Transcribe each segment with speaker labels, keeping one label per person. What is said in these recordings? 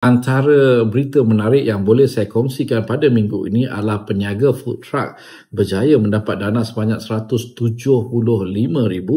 Speaker 1: Antara berita menarik yang boleh saya kongsikan pada minggu ini adalah peniaga food truck berjaya mendapat dana sebanyak RM175,000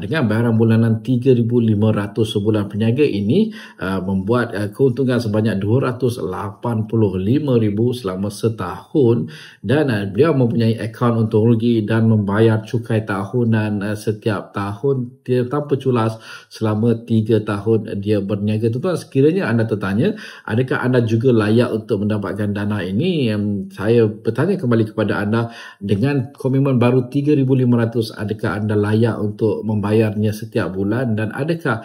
Speaker 1: dengan bayaran bulanan RM3,500 sebulan. Peniaga ini membuat keuntungan sebanyak RM285,000 selama setahun dan beliau mempunyai akaun untung rugi dan membayar cukai tahunan setiap tahun tanpa culas selama 3 tahun dia berniaga. Tuan-tuan, sekiranya anda tertanya adakah anda juga layak untuk mendapatkan dana ini? Saya bertanya kembali kepada anda, dengan komitmen baru RM3,500, adakah anda layak untuk membayarnya setiap bulan? Dan adakah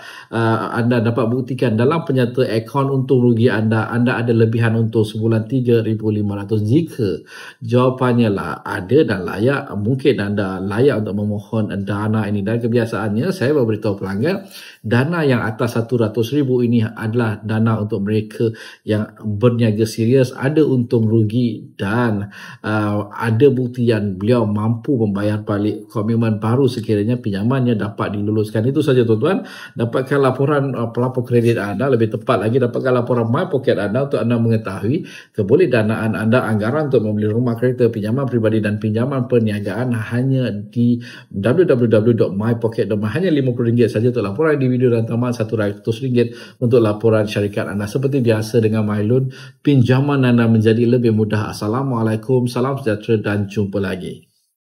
Speaker 1: anda dapat buktikan dalam penyata akaun untung rugi anda ada lebihan untung sebulan RM3,500? Jika jawapannya lah ada dan layak, mungkin anda layak untuk memohon dana ini. Dan kebiasaannya saya beritahu pelanggan, dana yang atas RM100,000 ini adalah dana untuk mereka yang berniaga serius, ada untung rugi dan ada bukti yang beliau mampu membayar balik komitmen baru sekiranya pinjamannya dapat diluluskan. Itu saja tuan-tuan. Dapatkan laporan pelapor kredit anda, lebih tepat lagi dapatkan laporan My Pocket anda untuk anda mengetahui kebolehdanaan anda anggaran untuk membeli rumah, kereta, pinjaman peribadi dan pinjaman perniagaan hanya di www.mypocket.my. Hanya RM50 saja untuk laporan individu dan tambahan RM100 untuk laporan syarikat anda. Seperti biasa dengan MyLoan, pinjaman anda menjadi lebih mudah. Assalamualaikum, salam sejahtera dan jumpa lagi.